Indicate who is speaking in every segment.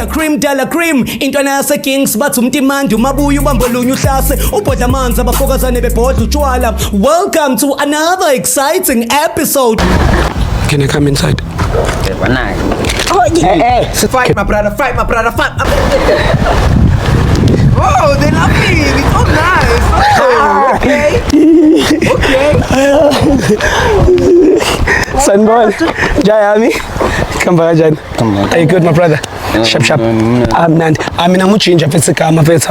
Speaker 1: Dr. Cream Dala Cream intwana yase Kings bathi umtimandi umabuya ubambolunya uhlase ubhodla amanzi abafokazane bebhodla utshwala. Welcome to another exciting episode. Can I come inside?
Speaker 2: Oh, yeah.
Speaker 3: Hey, fight my brother, fight. Oh, they love me. It's so nice. Okay.
Speaker 2: Sunboy, Jayami, come back, Jan. Are you good, my brother? Sharp. I'm Nandi. I'm in a muchinja physical, my face.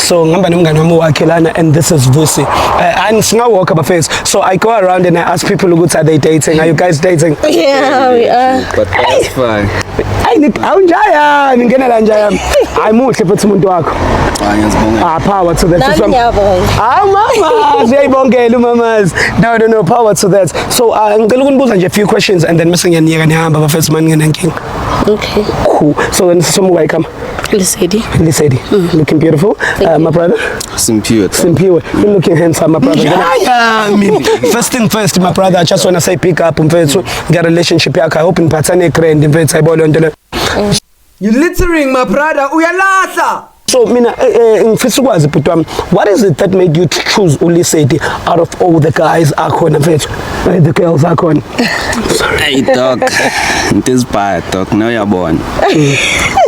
Speaker 2: So, I'm going to and this is Vusi. And now walk up a face. So, I go around and I ask people who are they dating? Are you guys dating?
Speaker 4: Yeah, we are.
Speaker 3: But that's fine.
Speaker 2: I'm more to put some dog. Power to that. No, power to that. So, I'm going to put a few questions and then missing a near and a half first man and king.
Speaker 4: Okay.
Speaker 2: Cool. So then some welcome.
Speaker 4: Lisady.
Speaker 2: Looking beautiful. My brother.
Speaker 3: Simpiwe.
Speaker 2: You're looking handsome, my brother. I mean, first thing first, my brother. I just want to say pick up and get a relationship. I hope in Patani Crane.
Speaker 3: You littering, my brother. Uyalasa.
Speaker 2: So, what is it that made you choose Ulisedi out of all the guys? The girls are going.
Speaker 5: Hey, dog. This bad, dog. Now you're born.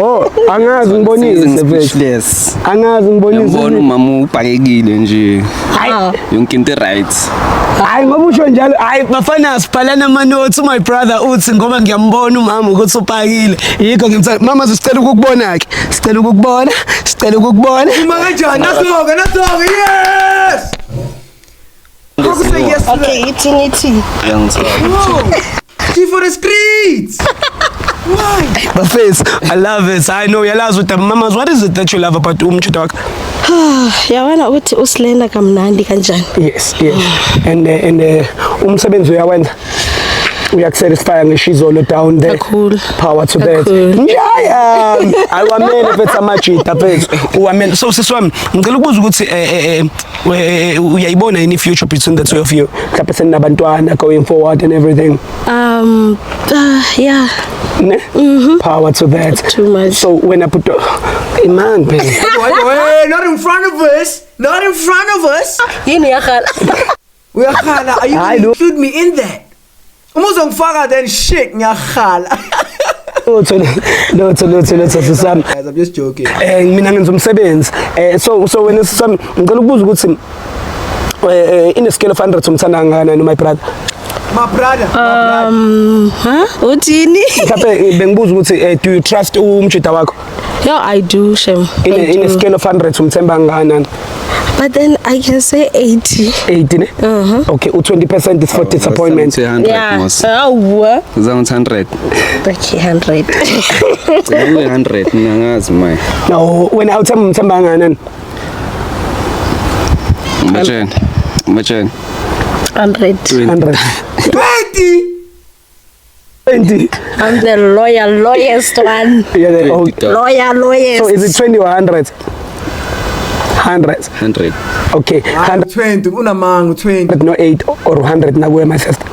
Speaker 2: Oh, Angas and Bonnie.
Speaker 5: Speechless.
Speaker 2: Angas and Bonnie.
Speaker 5: Born Mamu Pagigi. You can the rights.
Speaker 2: I'm my finance Palana Mano to my brother Uts and Goman Gambonu Mamu go so pagil. He can say, Mama's still good bonak. Still good bon. Still good bon.
Speaker 3: Yes! Yes.
Speaker 4: Okay, eating.
Speaker 3: Tea for the streets. Why?
Speaker 2: My face, I love it. I know you're lost with the mamas. What is it that you love about Umchitok?
Speaker 4: Yawana uthi usilenda kamnandi kanjani?
Speaker 2: Yes. And umsebenzi uyawenza. We are satisfying she's all down there.
Speaker 4: Cool.
Speaker 2: Power to that. Yeah. I want men if it's a match it happens. So siswami ngicela ukubuza ukuthi uyayibona in future between the two of you. Kapese nabantwana going forward and everything.
Speaker 4: Yeah.
Speaker 2: Power to that.
Speaker 4: Too much.
Speaker 2: So when I put man, baby.
Speaker 3: Wait, not in front of us.
Speaker 4: Yini yakhala.
Speaker 3: We are khala. Are you going to include me in that? Umuzongifaka then shit ngiyakhala.
Speaker 2: No,
Speaker 3: I'm just joking.
Speaker 2: Mina ngenza umsebenzi. So when ngicela ukubuza ukuthi in a scale of 100 umthanda ngana no my brother.
Speaker 3: My brother.
Speaker 4: Uthini?
Speaker 2: Mhlawumbe bengibuza ukuthi do you trust umjida wakho?
Speaker 4: Yeah, I do, Shem.
Speaker 2: In a scale of 100 umthemba ngana?
Speaker 4: But then I can say 80.
Speaker 2: 80 ne? Okay, 20% is for disappointment.
Speaker 5: 100
Speaker 4: Yeah.
Speaker 5: most.
Speaker 4: Oh,
Speaker 5: 100.
Speaker 4: okay, 100.
Speaker 5: 100 ngangazi my.
Speaker 2: No, when I tell umthemba ngana?
Speaker 5: Machene.
Speaker 4: 100.
Speaker 2: 100. 20.
Speaker 4: I'm the lawyer-lowest one.
Speaker 2: Yeah,
Speaker 4: Lawyer-lowest.
Speaker 2: So is it 20 or 100? 100.
Speaker 5: 100.
Speaker 2: Okay, 100.
Speaker 3: 20. Unamangu 20.
Speaker 2: No 8 or 100 na my sister.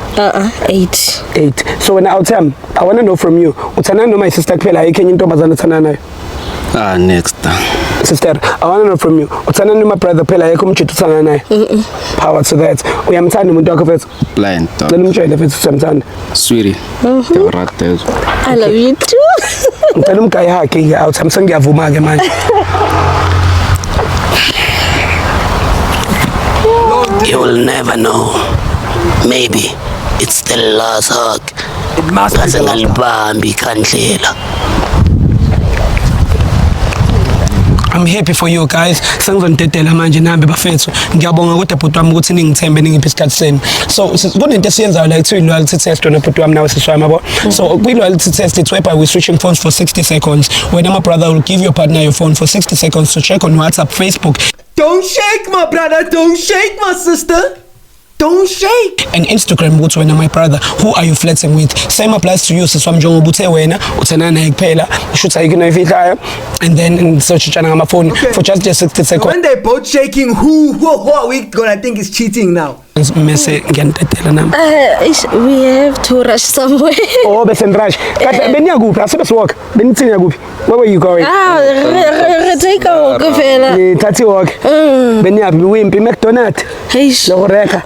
Speaker 4: 8.
Speaker 2: 8. So when I tell I want to know from you. Uthana no my sister kuphela yike intombazana uthana nayo.
Speaker 5: Next.
Speaker 2: Sister, I want to know from you. Uthana no my brother kuphela yike umjito uthana nayo. Power to that. Uyamthanda umuntu wakho mfethu?
Speaker 5: Blind dog.
Speaker 2: Ngicela umtshele mfethu uyamthanda.
Speaker 5: Sweetie.
Speaker 4: I love you too.
Speaker 2: Ngicela umgayi hakhe out ngiyavuma ke manje. You will never know. Maybe it's the last hug.
Speaker 3: It must be the last hug.
Speaker 2: I'm happy for you guys. Sengizonidedela manje nambe bafethu. Ngiyabonga kodwa bhuti wami ukuthi ningithembe ningiphi isikhathi senu. So kunento esiyenzayo la ithi loyalty test wena bhuti wami nawe siswami yabo. So kwi loyalty test it's whereby we switching phones for 60 seconds. When my brother will give your partner your phone for 60 seconds to check on WhatsApp, Facebook.
Speaker 3: Don't shake, my brother. Don't shake, my sister. Don't shake.
Speaker 2: And Instagram ukuthi wena my brother, who are you flirting with? Same applies to you siswami njengoba uthe wena uthana naye kuphela ushuthi ayikho ifihlayo and then search ngama phone for just 60 seconds.
Speaker 3: When they both shaking, who are we gonna think is cheating now?
Speaker 2: Mese ngiyandedela nami.
Speaker 4: We have to rush somewhere.
Speaker 2: Oh, bese rush. Kade beniyakuphi? Asebe siwalk. Benithini yakuphi? Where were you going?
Speaker 4: Take a walk vela.
Speaker 2: Thathi walk. Beniyaphi wimpi McDonald's.
Speaker 4: Eish.
Speaker 2: Lo reka.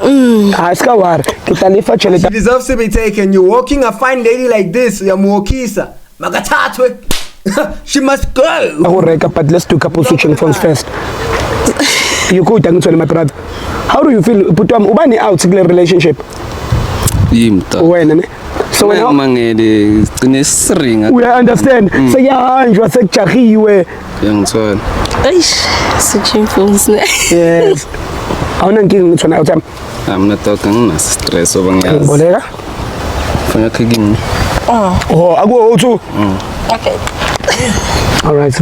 Speaker 2: Ska war. Kitalifa chele.
Speaker 3: She deserves to be taken. You're walking a fine lady like this. Yamwokisa. Makathatwe. She must go.
Speaker 2: Reka, but let's do couple switching phones first. You good, angitshela my brother. How do you feel? Butwami ubani out kule relationship?
Speaker 5: Yimta.
Speaker 2: Wena ne? So wena
Speaker 5: mangele gcine siringa.
Speaker 2: we understand. Seyahanjwa sekujahiwe.
Speaker 5: Yangithola.
Speaker 4: Eish. Switching phones.
Speaker 2: Yes. Awuna nkingi ngithona uthami.
Speaker 5: I'm not talking na stress over ngiyazi.
Speaker 2: Ngboleka?
Speaker 5: Funa kicking.
Speaker 2: Oh, akuwo uthu.
Speaker 4: Okay.
Speaker 2: Alright,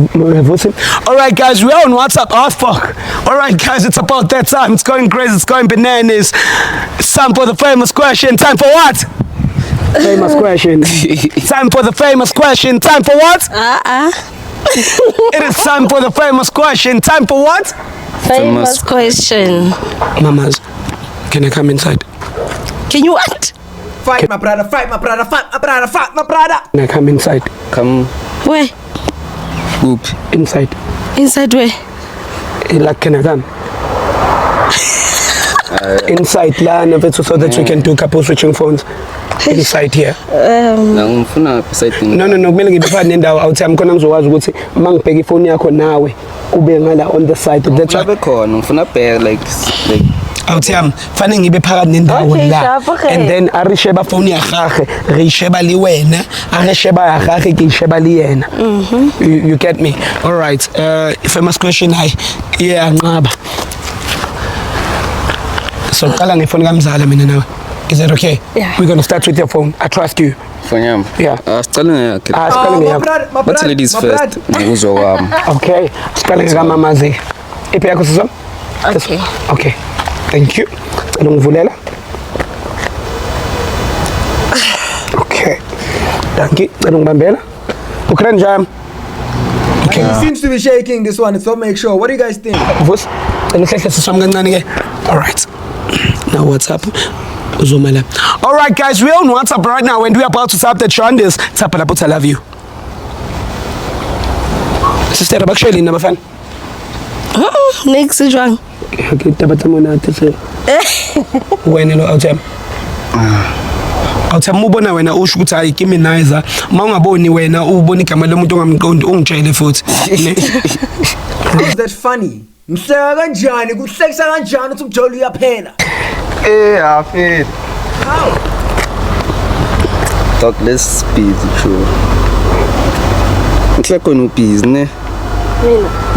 Speaker 2: alright guys, we're on WhatsApp. Oh fuck. Alright guys, it's about that time. It's going crazy, it's going bananas. It's time for the famous question. Time for what? Famous question. Time for the famous question. Time for what? It is time for the famous question. Time for what?
Speaker 4: Famous question.
Speaker 2: Mamas, can I come inside?
Speaker 4: Can you what?
Speaker 3: Fight my brother, fight my brother, fight my brother, fight my brother.
Speaker 2: Can I come inside?
Speaker 5: Come
Speaker 4: Where?
Speaker 5: whoop.
Speaker 2: Inside.
Speaker 4: Inside where?
Speaker 2: Like, can I come? Inside lana so that we can do couple switching phones. Inside here.
Speaker 5: La ngifuna beside.
Speaker 2: No, kumele ngibefane nendawo awuthi amkhona ngizokwazi ukuthi mangibheka ifoni yakho nawe ube ngala on the side. That's why
Speaker 5: khona ngifuna bear like
Speaker 2: awuthi fanele ngibe phakathi nendawo
Speaker 4: Okay,
Speaker 2: la
Speaker 4: sharp, okay.
Speaker 2: and then arisheba phone ya gagwe re sheba li wena arisheba ya gagwe ke sheba li yena. You get me? All right. Famous question yeah nqaba. So qala ngefoni kamzala mina nawe. Is that okay?
Speaker 4: Yeah.
Speaker 2: We're going to start with your phone. I trust you.
Speaker 5: Fanyam.
Speaker 2: Yeah.
Speaker 5: Sicela ngeke.
Speaker 2: Siqale
Speaker 3: my
Speaker 2: ngeyakho.
Speaker 3: brother, my
Speaker 5: But
Speaker 3: brother,
Speaker 5: ladies
Speaker 3: my
Speaker 5: first.
Speaker 3: brother.
Speaker 5: Ngikuzwa kwami.
Speaker 2: Okay. Siqale ngekamamazi. Iphi yakho siswa?
Speaker 4: Okay.
Speaker 2: Okay. Thank you. Cela ngivulela. Okay. Dankie. Cela ngibambela. Ukhona njani? Okay.
Speaker 3: He seems to be shaking this one, so make sure. What do you guys think?
Speaker 2: Vus. Cela hlehle siswami kancane ke. All right. Now what's up? Uzomela. All right guys, we're on WhatsApp right now and we're about to tap the Chandis. Tap lapho I love you. Sister baksheli nabafana.
Speaker 4: Next jwang.
Speaker 2: Okay, tabatsa mona tse. Wena lo awuthema. Awuthema ubona wena usho ukuthi hayi kimi nicer. Mawungaboni wena ubona igama lomuntu ongamqondi ungitshele futhi.
Speaker 3: Is that funny? Mhleka kanjani? Kuhlekisa kanjani uthi umjolo uyaphela?
Speaker 5: Afid.
Speaker 3: How?
Speaker 5: Talk less busy true. Nhle khona ubusy ne.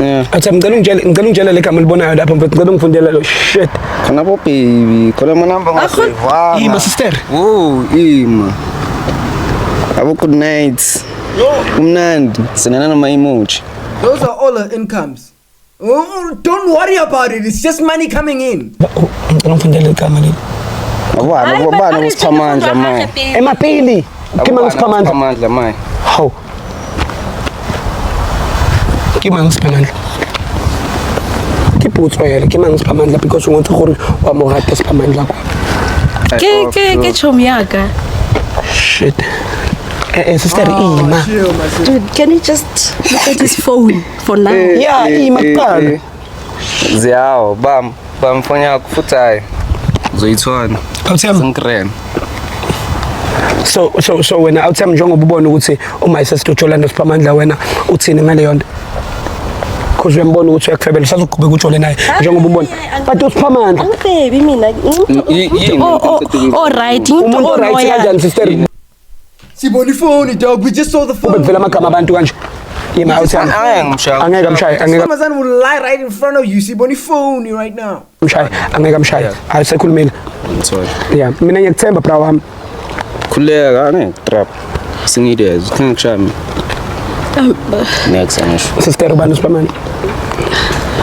Speaker 5: Yeah.
Speaker 2: Athi ngicela ungitshele legama libonayo lapha mfethu ngicela ungifundele lo shit.
Speaker 5: Khona bo baby, khona manamba ngaseva.
Speaker 2: Ima sister.
Speaker 5: Oh, ima. Abo good night. Umnandi, sinana nama emoji.
Speaker 3: Those are all her incomes. Oh, don't worry about it. It's just money coming in.
Speaker 2: Ngicela ungifundele igama leli.
Speaker 5: Abana bobana usiphamandla manje.
Speaker 2: Emapili. Kima ngisiphamandla.
Speaker 5: Usiphamandla manje.
Speaker 2: How? Kima ngisiphamandla. Kiputswele kima ngisiphamandla because ungothi gore wa mogata siphamandla kwa.
Speaker 4: Ke chomi yaka.
Speaker 2: Shit. Sister Ima.
Speaker 3: Chill, my sister.
Speaker 4: Dude, can you just look at his phone for now?
Speaker 2: Yeah, Ima qala.
Speaker 5: Ziyawo bam phone yakho futhi hayi. Uzoyithona.
Speaker 2: Awuthema.
Speaker 5: Ngikren.
Speaker 2: So wena awuthema njengoba ubona ukuthi uma isesitholanda siphamandla wena uthini ngale yonto. Because uyambona ukuthi uyakufebela usazogqubeka utshole naye njengoba ubona. But usiphamandla.
Speaker 4: Baby mina. All right.
Speaker 2: Umuntu right kanjani sister?
Speaker 3: Siboni phone, dog. We just saw the phone.
Speaker 2: Ubevela amagama abantu kanje. Ima awuthema. Angeke amshaye, angeke
Speaker 3: Amazon will lie right in front of you. Siboni phone right now.
Speaker 2: amshaye, angeke amshaye. Ayisekhulumile.
Speaker 5: Sorry.
Speaker 2: Yeah, mina ngiyakuthemba bra wami.
Speaker 5: Khuleka ne trap. Singidez, ngikushami. Next angisho.
Speaker 2: Sister ubani usiphamandla?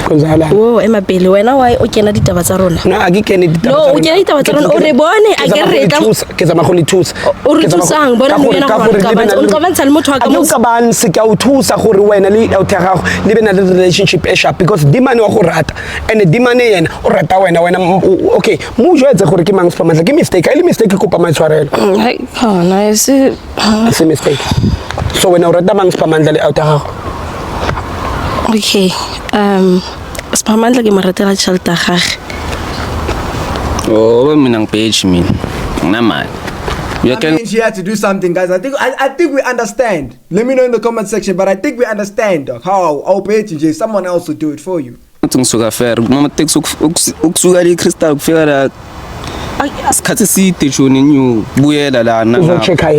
Speaker 2: Konzakalani?
Speaker 4: Oh, Emapele, wena why o kena ditaba tsa rona?
Speaker 2: No, akikene ditaba.
Speaker 4: No, o kena ditaba tsa rona. O re bone a ke re tla.
Speaker 2: Ke zama go le thusa.
Speaker 4: O re thusang bona mo yena go ka o nkabantsha le motho wa ka mo.
Speaker 2: Ka bana se ka o thusa gore wena le out ya gago le bena le relationship e sharp because dimane wa go rata and dimane yena o rata wena okay mo jwetse gore ke mang Siphamandla ke mistake ile mistake kopa maitshwarelo
Speaker 4: Hai khona ese
Speaker 2: mistake so wena o rata mang Siphamandla le out ya gago
Speaker 4: okay Siphamandla ke mo ratela tšhelete ya gagwe
Speaker 5: Oh, mina ngipage mina. Ngamali.
Speaker 3: I mean, she had to do something, guys. I think we understand. Let me know in the comment section, but I think we understand how our page nje someone else will do it for you.
Speaker 5: Ngisuka fair. Mama text ukusuka le Crystal kufika la sikhathi side joni new buyela la na
Speaker 2: uzochecka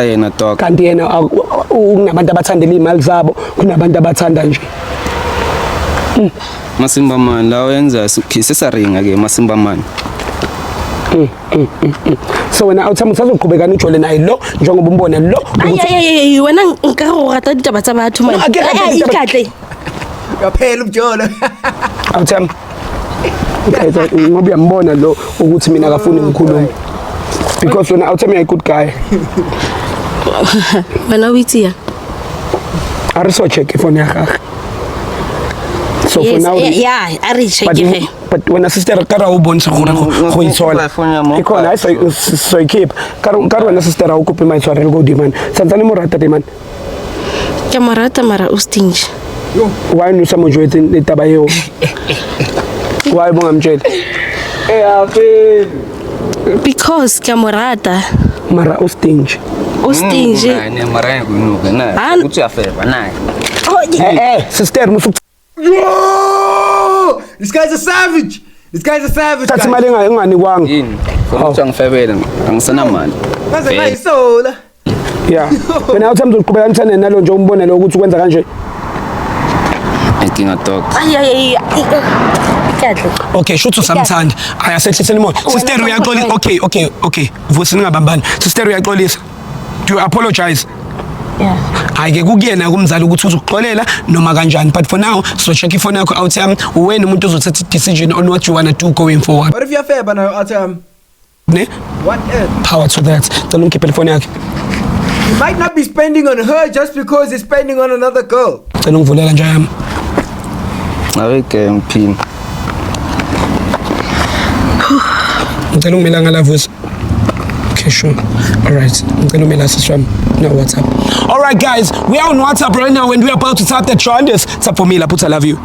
Speaker 5: yena dog
Speaker 2: kanti yena kunabantu abathandela imali zabo kunabantu abathanda nje
Speaker 5: Masimba man la wenza sesisaringa ke Masimba man
Speaker 2: so wena awuthama usazoqhubeka nijole naye lo njengoba umbona lo
Speaker 4: ay wena nka go rata ditaba tsa batho manje ikatle
Speaker 3: Yaphela umjolo.
Speaker 2: awuthama ngoba uyambona lo ukuthi mina akafuni ngikhuluma because wena awuthama a good guy
Speaker 4: wena uyitsiya
Speaker 2: ariso check phone yakhe so for now
Speaker 4: yeah ari check he
Speaker 2: but when sister ka ra o bontsha gore go itsola ikona so keep ka wena sister ra o kope maitshwarelo go demand santsane mo rata demand
Speaker 4: ke mo rata mara o stingy
Speaker 2: why no samo joetse le taba eo why bonga mtshele
Speaker 4: because ke mo rata
Speaker 2: mara o stingy
Speaker 5: ne mara ngunuka na uthi afeva naye
Speaker 2: sister musu
Speaker 3: Whoa! This guy's a savage.
Speaker 2: That's my ngani kwanga
Speaker 5: yini ukuthi angifebele angisana mali
Speaker 3: That's a nice soul.
Speaker 2: yeah wena uthi mzoqhubeka kanjani nalo nje umbone lo ukuthi ukwenza kanje
Speaker 5: inkinga dog
Speaker 4: ay ikatle
Speaker 2: okay shuthu samthanda ayasehlisela imoto sister uyaxolisa okay vusi ningabambani sister uyaxolisa do you apologize
Speaker 4: yeah
Speaker 2: ayike kukuyena kumzali ukuthi uzoxolela noma kanjani but for now so check ifone yakho out yami wena umuntu uzothatha decision on what you want to do going forward
Speaker 3: What if you're fair, but
Speaker 2: ne
Speaker 3: what else?
Speaker 2: power to that tell him keep the phone yakhe
Speaker 3: He might not be spending on her just because he's spending on another girl.
Speaker 2: cela ngivulela nje yami
Speaker 5: aweke mphini
Speaker 2: ngicela ungimela ngala vusi okay sure all right ngicela umela siswami no WhatsApp all right guys we are on WhatsApp right now and we are about to tap the trenders tap for me la put I love you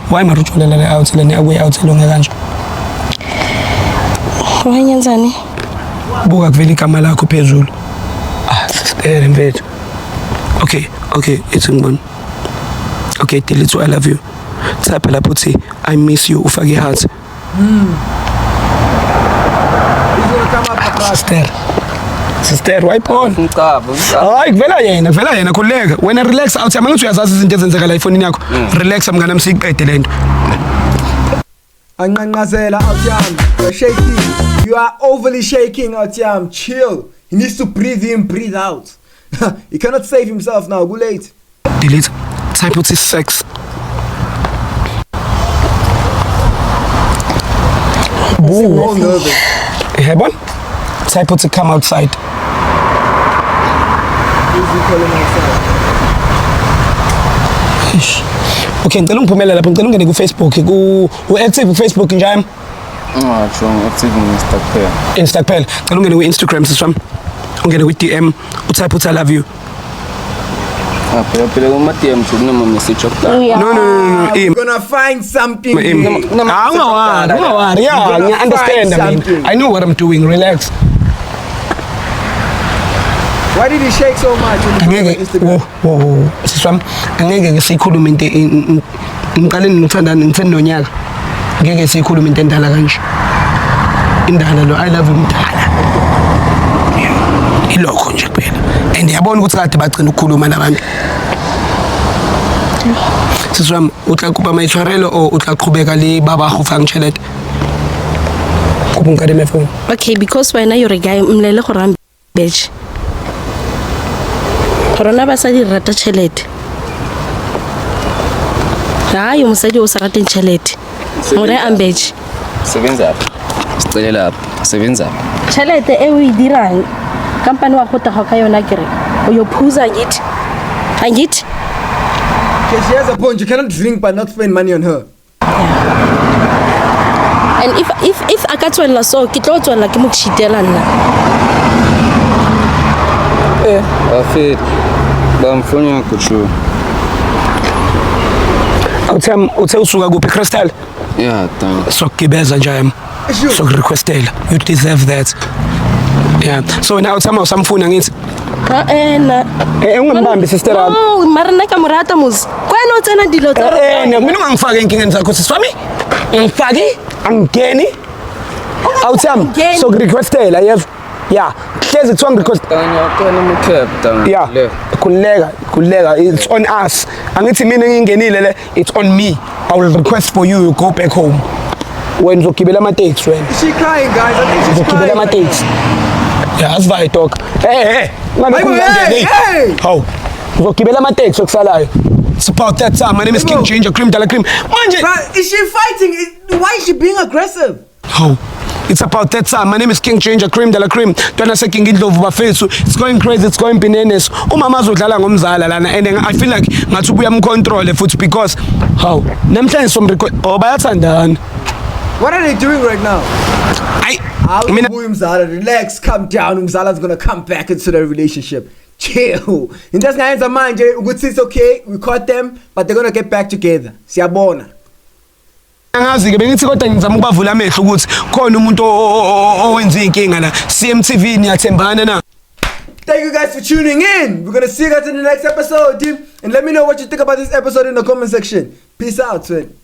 Speaker 2: why marucholela le out le akuye out longe kanje
Speaker 4: wanyenzani
Speaker 2: buka kuvela igama lakho phezulu sister mfethu okay it's ngibona okay delete I love you tap la put I miss you ufake heart sister wipe on hayi kuvela yena khuleka wena relax out amangithi uyazazi izinto ezenzeka la iphone yakho relax mngana msiqede lento
Speaker 3: Anqanqazela out yam. You're shaking. You are overly shaking out yam. Chill. He needs to breathe in, breathe out. He cannot save himself now. Too late.
Speaker 2: delete type what is sex
Speaker 3: All nervous.
Speaker 2: Hebon type what to come outside
Speaker 3: Who's he calling outside?
Speaker 2: okay ngicela ungiphumela lapho ngicela ungene ku Facebook ku active ku Facebook njani
Speaker 5: Ngachong active
Speaker 2: Insta kuphela ngicela ungene ku Instagram siswami ungene ku DM utype uthi I love you
Speaker 5: phela kuma DM kunama message okudala
Speaker 2: no
Speaker 3: We're gonna find something.
Speaker 2: ungawari yeah I understand I mean I know what I'm doing relax
Speaker 3: Why did he shake so much?
Speaker 2: angeke siswami angeke ngisikhulume into ngiqale ngithandana ngithanda nonyaka ngeke sikhulume into endala kanje indala lo I love umdala ilokho nje kuphela and yabona ukuthi kade bagcina ukukhuluma nabantu siswami utla kuba maitshwarelo o utla qhubeka le baba go fang tšhelete kuba nkade my phone
Speaker 4: okay because wena you're a guy mlele go ramba bitch rona ba sa di rata tšhelete hayi mosadi o sa rateng tšhelete more ambeje
Speaker 5: sebenza sicelela sebenza
Speaker 4: tšhelete e o e dirang kampane wa go taga ka yona kere o yo phuza angithi
Speaker 3: Okay, she has a point. You cannot drink but not spend money on her.
Speaker 4: and if a ka tswelela so ke tlo tswelela ke mo kshitela nna
Speaker 5: afet bamfonya kuchu
Speaker 2: uthe usuka kuphi Crystal
Speaker 5: yeah thanks
Speaker 2: sokugibeza nje yami
Speaker 3: Sure.
Speaker 2: sokurequestela you deserve that yeah so now uthama usamfuna ngithi
Speaker 4: na
Speaker 2: ungambambi sister yami
Speaker 4: no mara nna ka morata mos kwena o tsena dilo tsa
Speaker 2: mina ungangifaki enkingeni zakho siswami ngifaki angeni awuthama
Speaker 4: Angeni.
Speaker 2: sokurequestela yezwa yeah hlezi kuthiwa ngirequest
Speaker 5: tanya kona mu Cape
Speaker 2: yeah khuleka it's on us angithi mina ngingenile le it's on me I will request for you go back home when uzogibela ama taxi wena
Speaker 3: Is she crying, guys? I think she's
Speaker 2: uzogibela
Speaker 3: crying.
Speaker 2: ama taxi yeah asivayi dog hey
Speaker 3: hey.
Speaker 2: how uzogibela ama taxi okusalayo it's about that time my name is King Ginger Cream Dala Cream manje
Speaker 3: Bruh, is she fighting? Why is she being aggressive?
Speaker 2: how it's about that time my name is King Ginger Cream Dala Cream twana se King Indlovu bafethu it's going crazy it's going bananas umama azodlala ngomzala lana and I feel like ngathi ubuya mcontrol futhi because how namhlanje somrecord bayathandana.
Speaker 3: What are they doing right now?
Speaker 2: Mina
Speaker 3: Umzala, relax, calm down. Umzala's gonna come back into the relationship. Chill. In this guy's mind, it's okay. We caught them, but they're gonna get back together. Siyabona.
Speaker 2: ngazi ke bengithi kodwa ngizama ukubavula amehlo ukuthi khona umuntu owenza inkinga la CMTV niyathembana na.
Speaker 3: Thank you guys for tuning in. We're gonna see you guys in the next episode, team. And let me know what you think about this episode in the comment section. Peace out, twin.